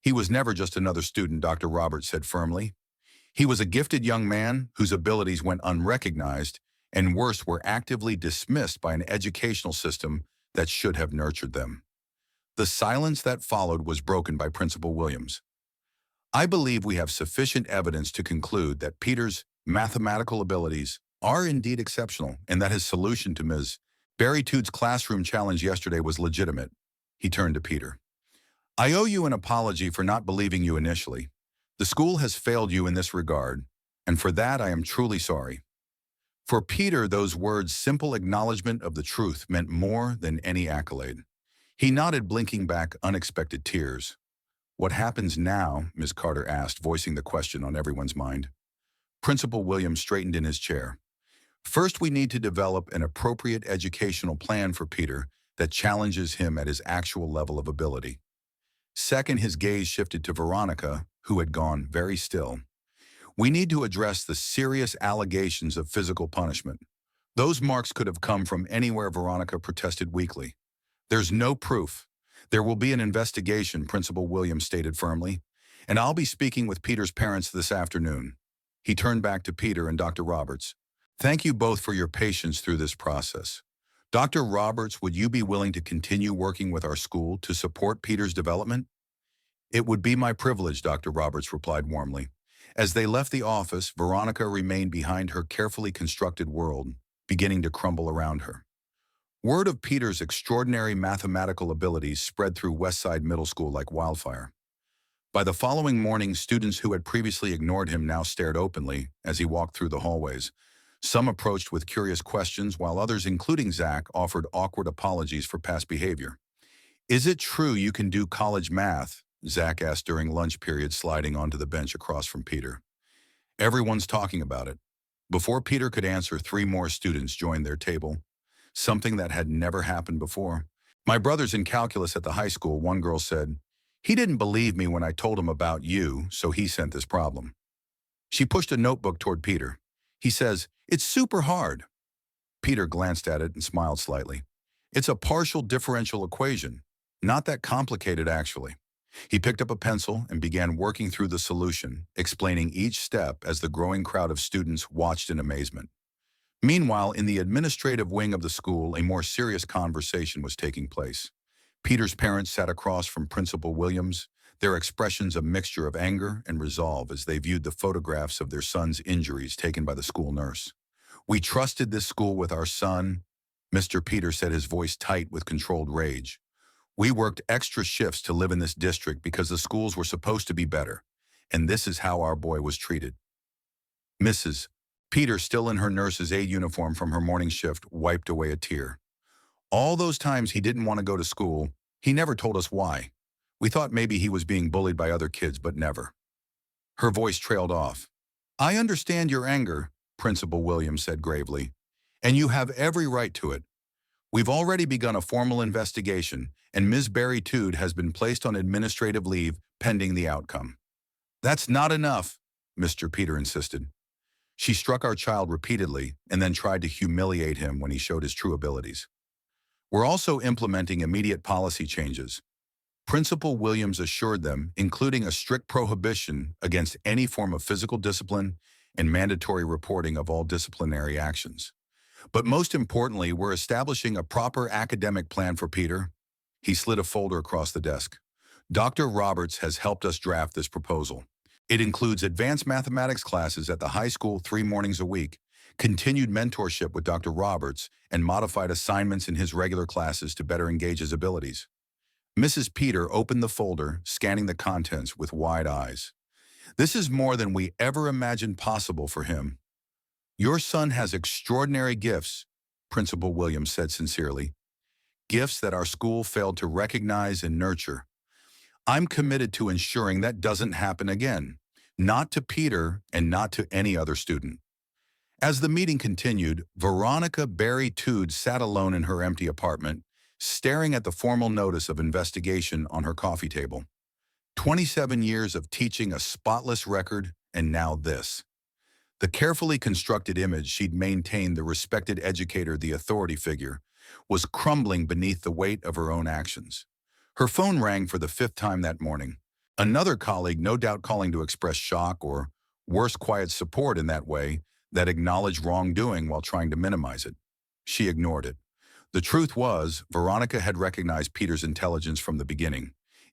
He was never just another student, Dr. Roberts said firmly. He was a gifted young man whose abilities went unrecognized and worse were actively dismissed by an educational system that should have nurtured them. The silence that followed was broken by Principal Williams. I believe we have sufficient evidence to conclude that Peter's mathematical abilities are indeed exceptional and that his solution to Ms. Berrytude's classroom challenge yesterday was legitimate. He turned to Peter. I owe you an apology for not believing you initially. The school has failed you in this regard, and for that I am truly sorry. For Peter, those words, simple acknowledgement of the truth, meant more than any accolade. He nodded, blinking back unexpected tears. What happens now? Ms. Carter asked, voicing the question on everyone's mind. Principal Williams straightened in his chair. First, we need to develop an appropriate educational plan for Peter that challenges him at his actual level of ability. Second, his gaze shifted to Veronica, who had gone very still. We need to address the serious allegations of physical punishment. Those marks could have come from anywhere, Veronica protested weakly. There's no proof. There will be an investigation, Principal Williams stated firmly, and I'll be speaking with Peter's parents this afternoon. He turned back to Peter and Dr. Roberts. Thank you both for your patience through this process. Dr. Roberts, would you be willing to continue working with our school to support Peter's development? It would be my privilege, Dr. Roberts replied warmly. As they left the office, Veronica remained behind her carefully constructed world, beginning to crumble around her. Word of Peter's extraordinary mathematical abilities spread through Westside Middle School like wildfire. By the following morning, students who had previously ignored him now stared openly as he walked through the hallways. Some approached with curious questions, while others, including Zach, offered awkward apologies for past behavior. Is it true you can do college math? Zach asked during lunch period, sliding onto the bench across from Peter. Everyone's talking about it. Before Peter could answer, 3 more students joined their table, something that had never happened before. My brother's in calculus at the high school, one girl said. He didn't believe me when I told him about you, so he sent this problem. She pushed a notebook toward Peter. He says, it's super hard. Peter glanced at it and smiled slightly. It's a partial differential equation. Not that complicated, actually. He picked up a pencil and began working through the solution, explaining each step as the growing crowd of students watched in amazement. Meanwhile, in the administrative wing of the school, a more serious conversation was taking place. Peter's parents sat across from Principal Williams, their expressions a mixture of anger and resolve as they viewed the photographs of their son's injuries taken by the school nurse. We trusted this school with our son, Mr. Peter said, his voice tight with controlled rage. We worked extra shifts to live in this district because the schools were supposed to be better, and this is how our boy was treated. Mrs. Peter, still in her nurse's aide uniform from her morning shift, wiped away a tear. All those times he didn't want to go to school, he never told us why. We thought maybe he was being bullied by other kids, but never. Her voice trailed off. I understand your anger, Principal Williams said gravely, and you have every right to it. We've already begun a formal investigation, and Ms. Berrytude has been placed on administrative leave pending the outcome. That's not enough, Mr. Peter insisted. She struck our child repeatedly and then tried to humiliate him when he showed his true abilities. We're also implementing immediate policy changes. Principal Williams assured them, including a strict prohibition against any form of physical discipline and mandatory reporting of all disciplinary actions. But most importantly, we're establishing a proper academic plan for Peter. He slid a folder across the desk. Dr. Roberts has helped us draft this proposal. It includes advanced mathematics classes at the high school 3 mornings a week, continued mentorship with Dr. Roberts, and modified assignments in his regular classes to better engage his abilities. Mrs. Peter opened the folder, scanning the contents with wide eyes. This is more than we ever imagined possible for him. Your son has extraordinary gifts, Principal Williams said sincerely. Gifts that our school failed to recognize and nurture. I'm committed to ensuring that doesn't happen again, not to Peter and not to any other student. As the meeting continued, Veronica Berrytude sat alone in her empty apartment, staring at the formal notice of investigation on her coffee table. 27 years of teaching a spotless record, and now this. The carefully constructed image she'd maintained, the respected educator, the authority figure, was crumbling beneath the weight of her own actions. Her phone rang for the fifth time that morning. Another colleague, no doubt calling to express shock or, worse, quiet support in that way that acknowledged wrongdoing while trying to minimize it. She ignored it. The truth was, Veronica had recognized Peter's intelligence from the beginning.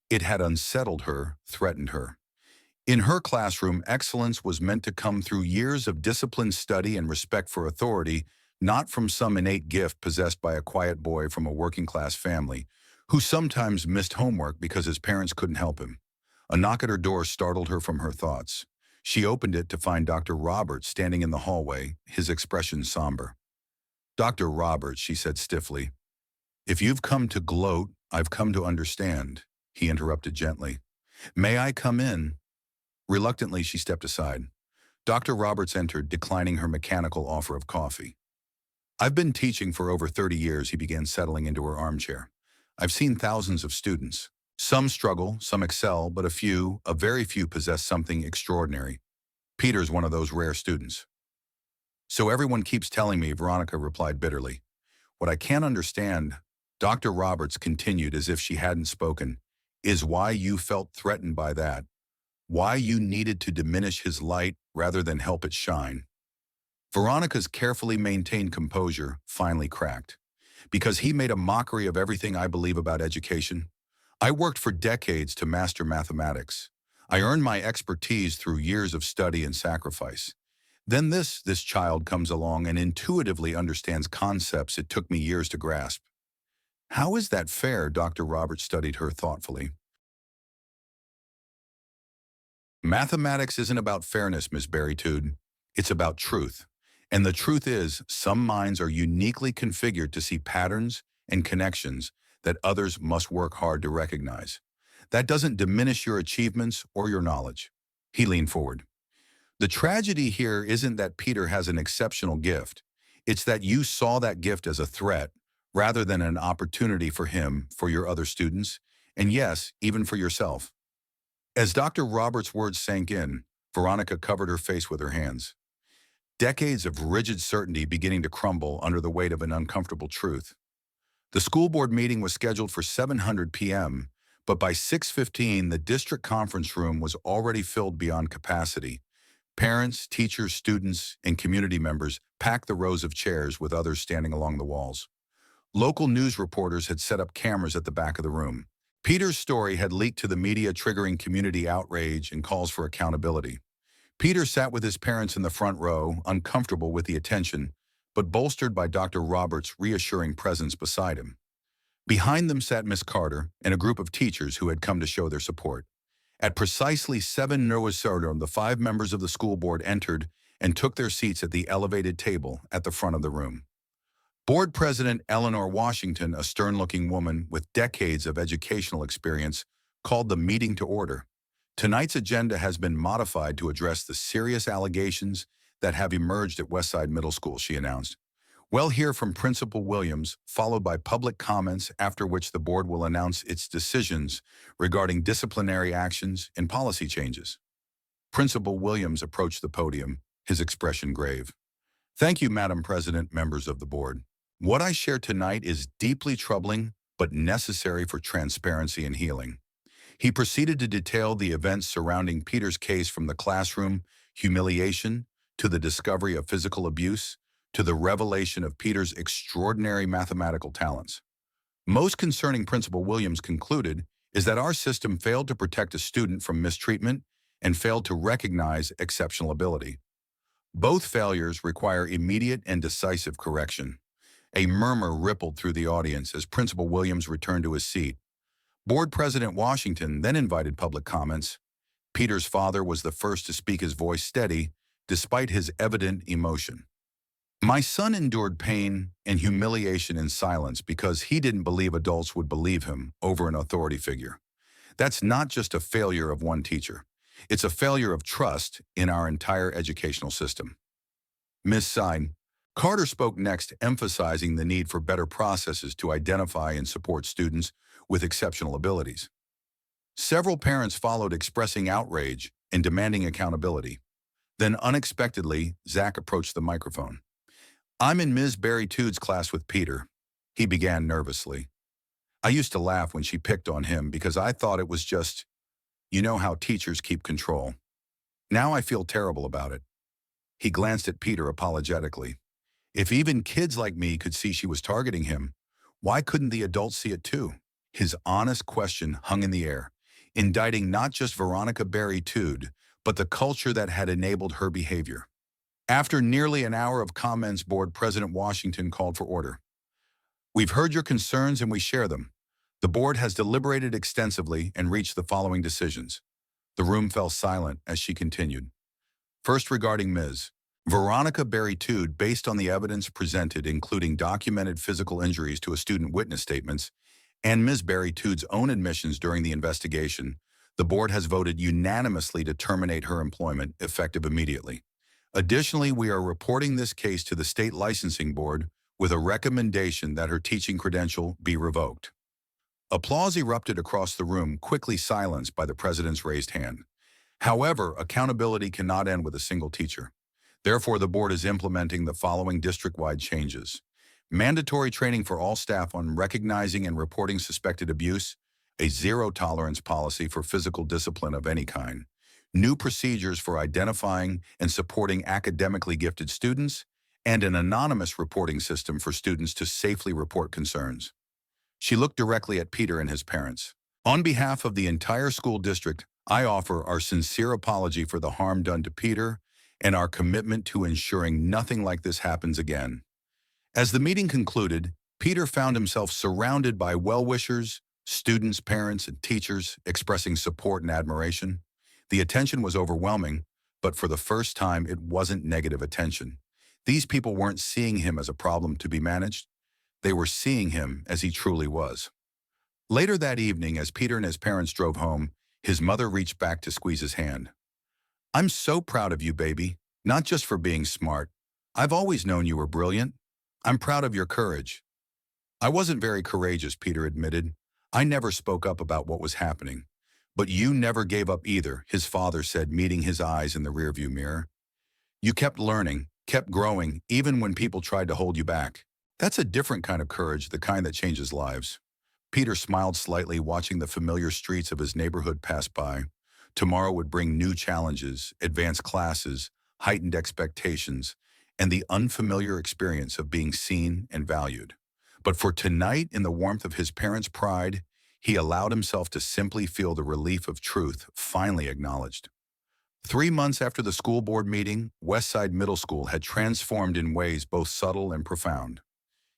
It had unsettled her, threatened her. In her classroom, excellence was meant to come through years of disciplined study and respect for authority, not from some innate gift possessed by a quiet boy from a working-class family, who sometimes missed homework because his parents couldn't help him. A knock at her door startled her from her thoughts. She opened it to find Dr. Roberts standing in the hallway, his expression somber. "Dr. Roberts," she said stiffly, "if you've come to gloat, I've come to understand," he interrupted gently. "May I come in?" Reluctantly, she stepped aside. Dr. Roberts entered, declining her mechanical offer of coffee. "I've been teaching for over 30 years," he began, settling into her armchair. "I've seen thousands of students. Some struggle, some excel, but a very few possess something extraordinary. Peter's one of those rare students." "So everyone keeps telling me," Veronica replied bitterly. "What I can't understand," Dr. Roberts continued as if she hadn't spoken, "is why you felt threatened by that. Why you needed to diminish his light rather than help it shine." Veronica's carefully maintained composure finally cracked. "Because he made a mockery of everything I believe about education. I worked for decades to master mathematics. I earned my expertise through years of study and sacrifice. Then this child comes along and intuitively understands concepts it took me years to grasp. How is that fair?" Dr. Roberts studied her thoughtfully. "Mathematics isn't about fairness, Miss Berrytude. It's about truth. And the truth is, some minds are uniquely configured to see patterns and connections that others must work hard to recognize. That doesn't diminish your achievements or your knowledge." He leaned forward. "The tragedy here isn't that Peter has an exceptional gift. It's that you saw that gift as a threat rather than an opportunity for him, for your other students, and yes, even for yourself." As Dr. Roberts' words sank in, Veronica covered her face with her hands. Decades of rigid certainty beginning to crumble under the weight of an uncomfortable truth. The school board meeting was scheduled for 7:00 p.m., but by 6:15, the district conference room was already filled beyond capacity. Parents, teachers, students, and community members packed the rows of chairs with others standing along the walls. Local news reporters had set up cameras at the back of the room. Peter's story had leaked to the media, triggering community outrage and calls for accountability. Peter sat with his parents in the front row, uncomfortable with the attention, but bolstered by Dr. Roberts' reassuring presence beside him. Behind them sat Miss Carter and a group of teachers who had come to show their support. At precisely 7:00, the 5 members of the school board entered and took their seats at the elevated table at the front of the room. Board President Eleanor Washington, a stern-looking woman with decades of educational experience, called the meeting to order. "Tonight's agenda has been modified to address the serious allegations that have emerged at Westside Middle School," she announced. "We'll hear from Principal Williams, followed by public comments, after which the board will announce its decisions regarding disciplinary actions and policy changes." Principal Williams approached the podium, his expression grave. "Thank you, Madam President, members of the board. What I share tonight is deeply troubling, but necessary for transparency and healing." He proceeded to detail the events surrounding Peter's case, from the classroom humiliation to the discovery of physical abuse to the revelation of Peter's extraordinary mathematical talents. Most concerning, Principal Williams concluded, is that our system failed to protect a student from mistreatment and failed to recognize exceptional ability. Both failures require immediate and decisive correction. A murmur rippled through the audience as Principal Williams returned to his seat. Board President Washington then invited public comments. Peter's father was the first to speak, his voice steady, despite his evident emotion. "My son endured pain and humiliation in silence because he didn't believe adults would believe him over an authority figure. That's not just a failure of one teacher. It's a failure of trust in our entire educational system." Ms. Sine, Carter spoke next, emphasizing the need for better processes to identify and support students with exceptional abilities. Several parents followed, expressing outrage and demanding accountability. Then unexpectedly, Zach approached the microphone. "I'm in Ms. Barry Tood's class with Peter," he began nervously. "I used to laugh when she picked on him because I thought it was just, you know how teachers keep control. Now I feel terrible about it." He glanced at Peter apologetically. If even kids like me could see she was targeting him, why couldn't the adults see it too? His honest question hung in the air, indicting not just Veronica Barry Tood, but the culture that had enabled her behavior. After nearly an hour of comments, Board President Washington called for order. "We've heard your concerns and we share them. The board has deliberated extensively and reached the following decisions." The room fell silent as she continued. "First, regarding Ms. Veronica Barry Tood, based on the evidence presented, including documented physical injuries to a student witness statements, and Ms. Barry Tood's own admissions during the investigation, the board has voted unanimously to terminate her employment effective immediately. Additionally, we are reporting this case to the state licensing board with a recommendation that her teaching credential be revoked." Applause erupted across the room, quickly silenced by the president's raised hand. However, accountability cannot end with a single teacher. Therefore, the board is implementing the following district-wide changes: mandatory training for all staff on recognizing and reporting suspected abuse, a zero-tolerance policy for physical discipline of any kind, new procedures for identifying and supporting academically gifted students, and an anonymous reporting system for students to safely report concerns. She looked directly at Peter and his parents. "On behalf of the entire school district, I offer our sincere apology for the harm done to Peter and our commitment to ensuring nothing like this happens again." As the meeting concluded, Peter found himself surrounded by well-wishers, students, parents, and teachers expressing support and admiration. The attention was overwhelming, but for the first time, it wasn't negative attention. These people weren't seeing him as a problem to be managed. They were seeing him as he truly was. Later that evening, as Peter and his parents drove home, his mother reached back to squeeze his hand. "I'm so proud of you, baby, not just for being smart. I've always known you were brilliant. I'm proud of your courage." "I wasn't very courageous," Peter admitted. "I never spoke up about what was happening. But you never gave up either," his father said, meeting his eyes in the rearview mirror. "You kept learning, kept growing, even when people tried to hold you back. That's a different kind of courage, the kind that changes lives." Peter smiled slightly, watching the familiar streets of his neighborhood pass by. Tomorrow would bring new challenges, advanced classes, heightened expectations, and the unfamiliar experience of being seen and valued. But for tonight, in the warmth of his parents' pride, he allowed himself to simply feel the relief of truth finally acknowledged. 3 months after the school board meeting, Westside Middle School had transformed in ways both subtle and profound.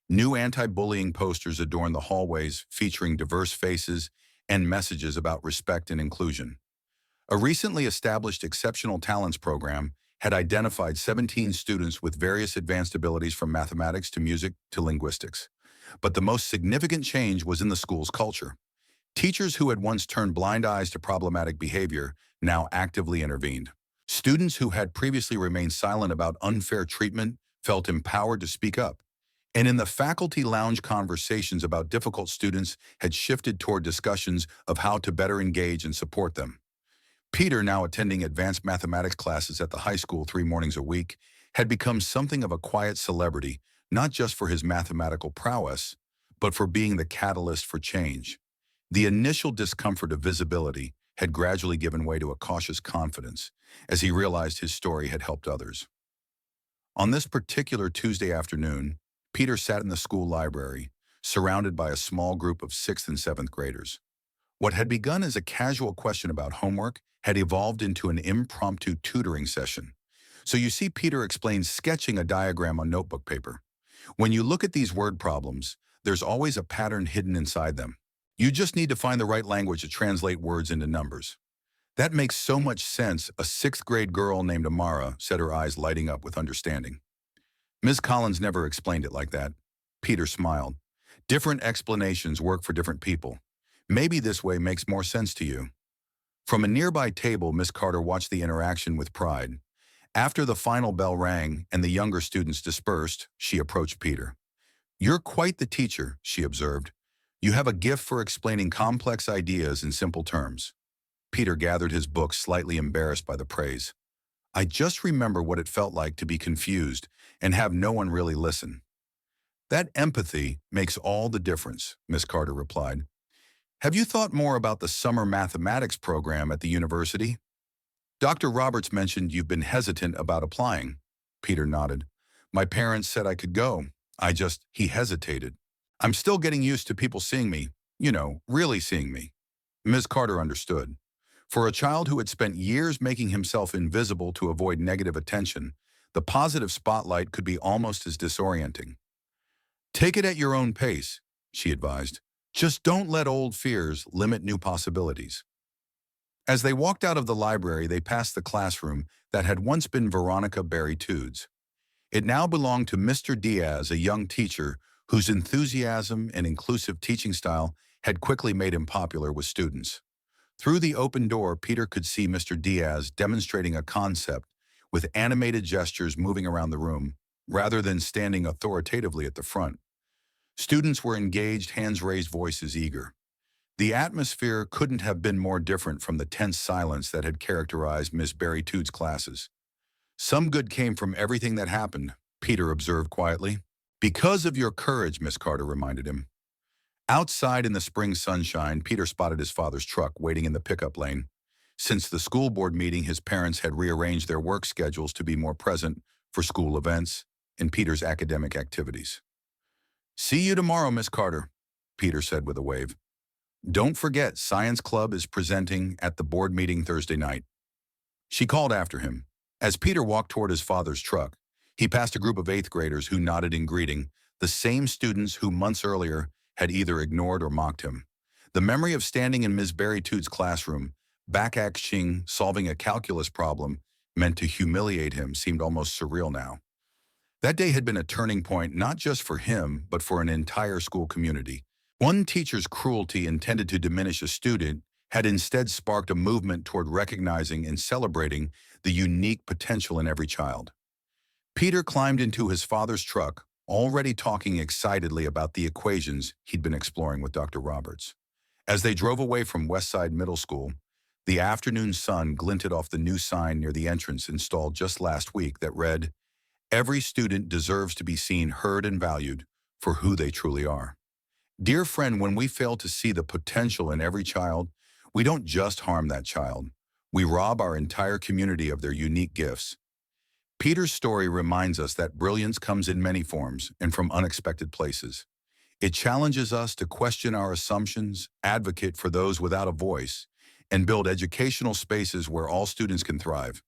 New anti-bullying posters adorned the hallways, featuring diverse faces and messages about respect and inclusion. A recently established Exceptional Talents program had identified 17 students with various advanced abilities, from mathematics to music to linguistics. But the most significant change was in the school's culture. Teachers who had once turned blind eyes to problematic behavior now actively intervened. Students who had previously remained silent about unfair treatment felt empowered to speak up. And in the faculty lounge, conversations about difficult students had shifted toward discussions of how to better engage and support them. Peter, now attending advanced mathematics classes at the high school 3 mornings a week, had become something of a quiet celebrity, not just for his mathematical prowess, but for being the catalyst for change. The initial discomfort of visibility had gradually given way to a cautious confidence as he realized his story had helped others. On this particular Tuesday afternoon, Peter sat in the school library, surrounded by a small group of 6th and 7th graders. What had begun as a casual question about homework had evolved into an impromptu tutoring session. "So you see," Peter explained, sketching a diagram on notebook paper, "when you look at these word problems, there's always a pattern hidden inside them. You just need to find the right language to translate words into numbers." "That makes so much sense," a 6th-grade girl named Amara said, her eyes lighting up with understanding. "Ms. Collins never explained it like that." Peter smiled. "Different explanations work for different people. Maybe this way makes more sense to you." From a nearby table, Miss Carter watched the interaction with pride. After the final bell rang and the younger students dispersed, she approached Peter. "You're quite the teacher," she observed. "You have a gift for explaining complex ideas in simple terms." Peter gathered his books, slightly embarrassed by the praise. "I just remember what it felt like to be confused and have no one really listen." "That empathy makes all the difference," Miss Carter replied. "Have you thought more about the summer mathematics program at the university?" "Dr. Roberts mentioned you've been hesitant about applying." Peter nodded. "My parents said I could go. He hesitated. I'm still getting used to people seeing me, really seeing me." Ms. Carter understood. For a child who had spent years making himself invisible to avoid negative attention, the positive spotlight could be almost as disorienting. "Take it at your own pace," she advised. "Just don't let old fears limit new possibilities." As they walked out of the library, they passed the classroom that had once been Veronica Berry Tude's. It now belonged to Mr. Diaz, a young teacher whose enthusiasm and inclusive teaching style had quickly made him popular with students. Through the open door, Peter could see Mr. Diaz demonstrating a concept with animated gestures moving around the room, rather than standing authoritatively at the front. Students were engaged, hands raised, voices eager. The atmosphere couldn't have been more different from the tense silence that had characterized Miss Berry Tude's classes. "Some good came from everything that happened," Peter observed quietly. "Because of your courage," Miss Carter reminded him. Outside in the spring sunshine, Peter spotted his father's truck waiting in the pickup lane. Since the school board meeting, his parents had rearranged their work schedules to be more present for school events and Peter's academic activities. "See you tomorrow, Miss Carter," Peter said with a wave. "Don't forget, Science Club is presenting at the board meeting Thursday night." She called after him. As Peter walked toward his father's truck, he passed a group of eighth graders who nodded in greeting, the same students who months earlier had either ignored or mocked him. The memory of standing in Ms. Berry Tude's classroom, back-axing, solving a calculus problem meant to humiliate him seemed almost surreal now. That day had been a turning point not just for him, but for an entire school community. One teacher's cruelty intended to diminish a student had instead sparked a movement toward recognizing and celebrating the unique potential in every child. Peter climbed into his father's truck, already talking excitedly about the equations he'd been exploring with Dr. Roberts. As they drove away from Westside Middle School, the afternoon sun glinted off the new sign near the entrance installed just last week that read, "Every student deserves to be seen, heard, and valued for who they truly are." Dear friend, when we fail to see the potential in every child, we don't just harm that child. We rob our entire community of their unique gifts. Peter's story reminds us that brilliance comes in many forms and from unexpected places. It challenges us to question our assumptions, advocate for those without a voice, and build educational spaces where all students can thrive.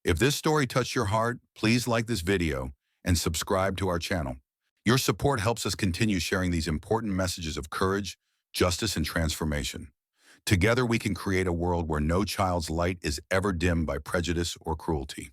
If this story touched your heart, please like this video and subscribe to our channel. Your support helps us continue sharing these important messages of courage, justice, and transformation. Together we can create a world where no child's light is ever dimmed by prejudice or cruelty.